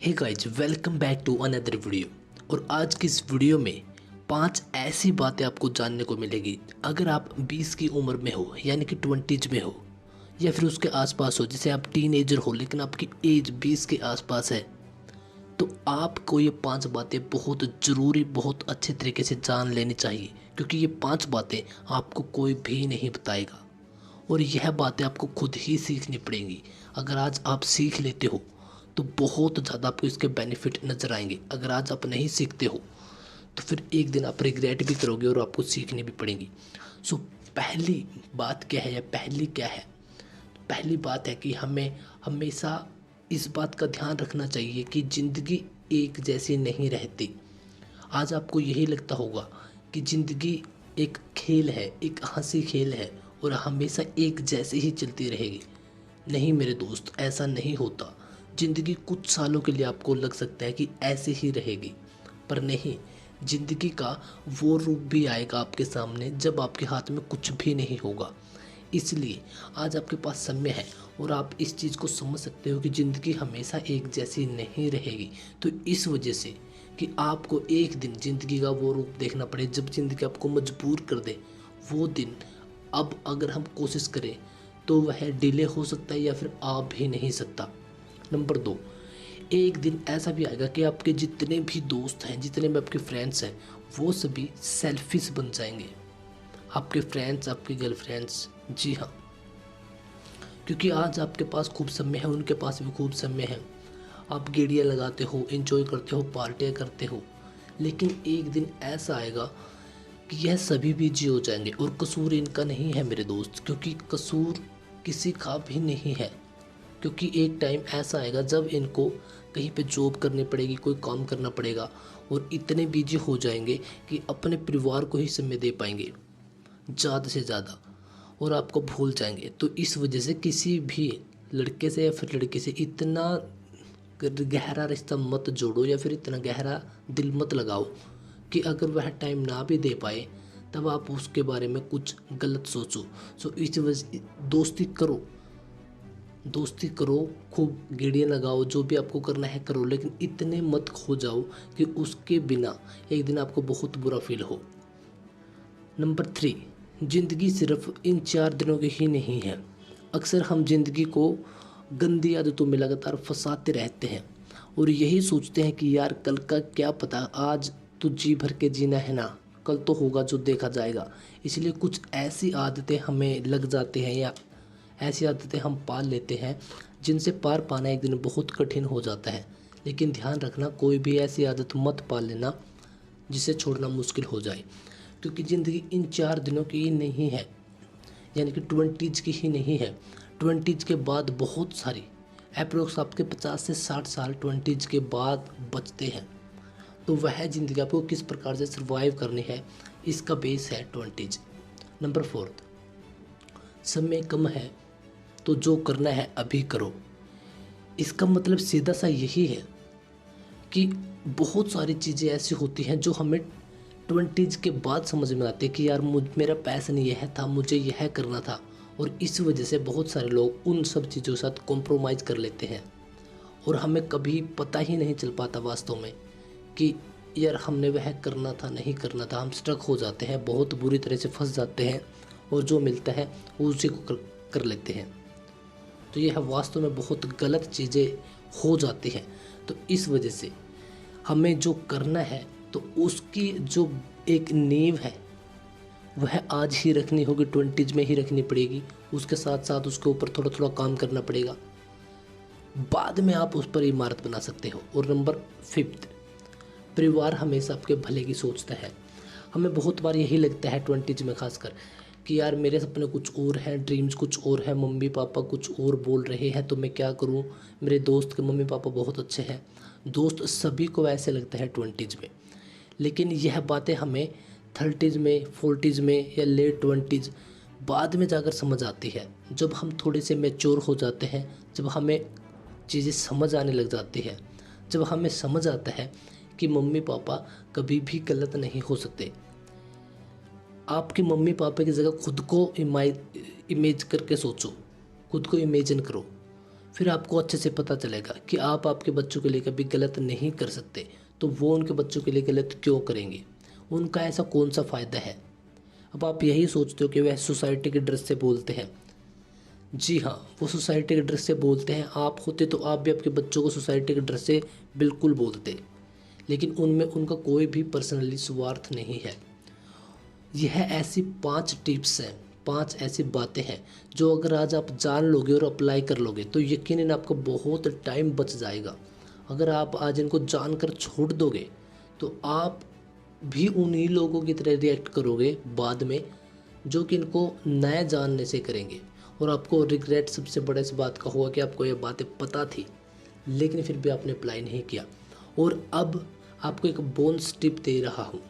Hey guys, welcome back to another video. और आज की इस वीडियो में 5 ऐसी बातें आपको जानने को मिलेगी। अगर आप 20 की उम्र में हो यानी कि 20s में हो या फिर उसके आसपास हो, जैसे आप टीनेजर हो लेकिन आपकी एज 20 के आसपास है, तो आपको ये 5 बातें बहुत ज़रूरी, बहुत अच्छे तरीके से जान लेनी चाहिए, क्योंकि ये 5 बातें आपको कोई भी नहीं बताएगा और यह बातें आपको खुद ही सीखनी पड़ेंगी। अगर आज आप सीख लेते हो तो बहुत ज़्यादा आपको इसके बेनिफिट नज़र आएंगे। अगर आज आप नहीं सीखते हो तो फिर एक दिन आप रिग्रेट भी करोगे और आपको सीखनी भी पड़ेगी। सो पहली बात क्या है या पहली क्या है? पहली बात है कि हमें हमेशा इस बात का ध्यान रखना चाहिए कि ज़िंदगी एक जैसी नहीं रहती। आज आपको यही लगता होगा कि ज़िंदगी एक खेल है, एक हंसी खेल है और हमेशा एक जैसे ही चलती रहेगी। नहीं मेरे दोस्त, ऐसा नहीं होता। ज़िंदगी कुछ सालों के लिए आपको लग सकता है कि ऐसे ही रहेगी, पर नहीं। ज़िंदगी का वो रूप भी आएगा आपके सामने जब आपके हाथ में कुछ भी नहीं होगा। इसलिए आज आपके पास समय है और आप इस चीज़ को समझ सकते हो कि ज़िंदगी हमेशा एक जैसी नहीं रहेगी। तो इस वजह से कि आपको एक दिन ज़िंदगी का वो रूप देखना पड़े जब ज़िंदगी आपको मजबूर कर दे, वो दिन अब अगर हम कोशिश करें तो वह डिले हो सकता है या फिर आ भी नहीं सकता। नंबर 2, एक दिन ऐसा भी आएगा कि आपके जितने भी दोस्त हैं, जितने भी आपके फ्रेंड्स हैं, वो सभी सेल्फिश बन जाएंगे। आपके फ्रेंड्स, आपके गर्लफ्रेंड्स, जी हाँ, क्योंकि आज आपके पास खूब समय है, उनके पास भी खूब समय है। आप गेड़ियाँ लगाते हो, एंजॉय करते हो, पार्टियाँ करते हो, लेकिन एक दिन ऐसा आएगा कि यह सभी बिजी हो जाएंगे और कसूर इनका नहीं है मेरे दोस्त, क्योंकि कसूर किसी का भी नहीं है। क्योंकि एक टाइम ऐसा आएगा जब इनको कहीं पे जॉब करनी पड़ेगी, कोई काम करना पड़ेगा और इतने बिजी हो जाएंगे कि अपने परिवार को ही समय दे पाएंगे ज़्यादा से ज़्यादा और आपको भूल जाएंगे। तो इस वजह से किसी भी लड़के से या फिर लड़की से इतना गहरा रिश्ता मत जोड़ो या फिर इतना गहरा दिल मत लगाओ कि अगर वह टाइम ना भी दे पाए तब आप उसके बारे में कुछ गलत सोचो। सो इस वजह दोस्ती करो, खूब गेड़ियाँ लगाओ, जो भी आपको करना है करो, लेकिन इतने मत खो जाओ कि उसके बिना एक दिन आपको बहुत बुरा फील हो। नंबर 3, ज़िंदगी सिर्फ इन 4 दिनों की ही नहीं है। अक्सर हम ज़िंदगी को गंदी आदतों में लगातार फंसाते रहते हैं और यही सोचते हैं कि यार कल का क्या पता, आज तो जी भर के जीना है ना, कल तो होगा जो देखा जाएगा। इसलिए कुछ ऐसी आदतें हमें लग जाते हैं या ऐसी आदतें हम पाल लेते हैं जिनसे पार पाना एक दिन बहुत कठिन हो जाता है। लेकिन ध्यान रखना, कोई भी ऐसी आदत मत पाल लेना जिसे छोड़ना मुश्किल हो जाए, क्योंकि ज़िंदगी इन 4 दिनों की ही नहीं है, यानी कि 20s की ही नहीं है। 20s के बाद बहुत सारी, अप्रोक्स आपके 50 से 60 साल 20s के बाद बचते हैं। तो वह ज़िंदगी आपको किस प्रकार से सर्वाइव करनी है, इसका बेस है 20s। नंबर 4, समय कम है तो जो करना है अभी करो। इसका मतलब सीधा सा यही है कि बहुत सारी चीज़ें ऐसी होती हैं जो हमें 20s के बाद समझ में आती है कि यार मेरा पैशन यह था, मुझे यह करना था, और इस वजह से बहुत सारे लोग उन सब चीज़ों के साथ कॉम्प्रोमाइज़ कर लेते हैं और हमें कभी पता ही नहीं चल पाता वास्तव में कि यार हमने वह करना था, नहीं करना था। हम स्ट्रक हो जाते हैं, बहुत बुरी तरह से फंस जाते हैं और जो मिलता है वो उसी को कर लेते हैं। तो यह वास्तव में बहुत गलत चीज़ें हो जाती हैं। तो इस वजह से हमें जो करना है तो उसकी जो एक नींव है वह आज ही रखनी होगी, 20s में ही रखनी पड़ेगी। उसके साथ साथ उसके ऊपर थोड़ा थोड़ा काम करना पड़ेगा, बाद में आप उस पर इमारत बना सकते हो। और नंबर 5, परिवार हमेशा आपके भले की सोचता है। हमें बहुत बार यही लगता है 20s में खासकर कि यार मेरे सपने कुछ और हैं, ड्रीम्स कुछ और है, मम्मी पापा कुछ और बोल रहे हैं तो मैं क्या करूं। मेरे दोस्त के मम्मी पापा बहुत अच्छे हैं, दोस्त सभी को ऐसे लगता है 20s में। लेकिन यह बातें हमें 30s में, 40s में या लेट 20s बाद में जाकर समझ आती है, जब हम थोड़े से मैच्योर हो जाते हैं, जब हमें चीज़ें समझ आने लग जाती है, जब हमें समझ आता है कि मम्मी पापा कभी भी गलत नहीं हो सकते। आपके मम्मी पापा की जगह खुद को इमेज करके सोचो, खुद को इमेजिन करो, फिर आपको अच्छे से पता चलेगा कि आप आपके बच्चों के लिए कभी गलत नहीं कर सकते, तो वो उनके बच्चों के लिए गलत क्यों करेंगे, उनका ऐसा कौन सा फ़ायदा है। अब आप यही सोचते हो कि वह सोसाइटी के ड्रेस से बोलते हैं। जी हाँ, वो सोसाइटी के ड्रेस से बोलते हैं। आप होते तो आप भी आपके बच्चों को सोसाइटी के ड्रेस से बिल्कुल बोलते, लेकिन उनमें उनका कोई भी पर्सनली स्वार्थ नहीं है। यह ऐसी 5 टिप्स हैं, 5 ऐसी बातें हैं जो अगर आज आप जान लोगे और अप्लाई कर लोगे तो यकीनन आपका बहुत टाइम बच जाएगा। अगर आप आज इनको जानकर छोड़ दोगे तो आप भी उन्हीं लोगों की तरह रिएक्ट करोगे बाद में, जो कि इनको नया जानने से करेंगे। और आपको रिग्रेट सबसे बड़ा इस बात का होगा कि आपको ये बातें पता थी लेकिन फिर भी आपने अप्लाई नहीं किया। और अब आपको एक बोनस टिप दे रहा हूँ।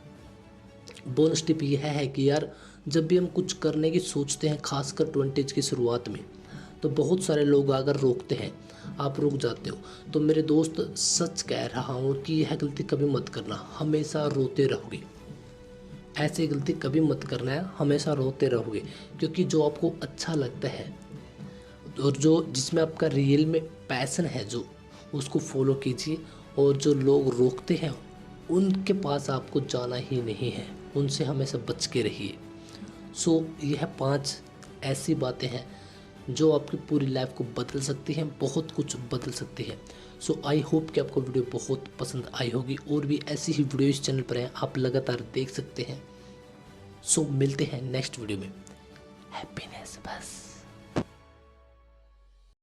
बोनस टिप यह है कि यार, जब भी हम कुछ करने की सोचते हैं, खासकर 20s की शुरुआत में, तो बहुत सारे लोग अगर रोकते हैं, आप रुक जाते हो। तो मेरे दोस्त, सच कह रहा हूँ कि यह गलती कभी मत करना, हमेशा रोते रहोगे। ऐसी गलती कभी मत करना है, हमेशा रोते रहोगे। क्योंकि जो आपको अच्छा लगता है और जो जिसमें आपका रियल में पैसन है, जो उसको फॉलो कीजिए। और जो लोग रोकते हैं उनके पास आपको जाना ही नहीं है, उनसे हमेशा बच के रहिए। सो यह 5 ऐसी बातें हैं जो आपकी पूरी लाइफ को बदल सकती हैं, बहुत कुछ बदल सकती है। सो आई होप कि आपको वीडियो बहुत पसंद आई होगी। और भी ऐसी ही वीडियो इस चैनल पर हैं, आप लगातार देख सकते हैं। सो मिलते हैं नेक्स्ट वीडियो में। हैप्पीनेस बस।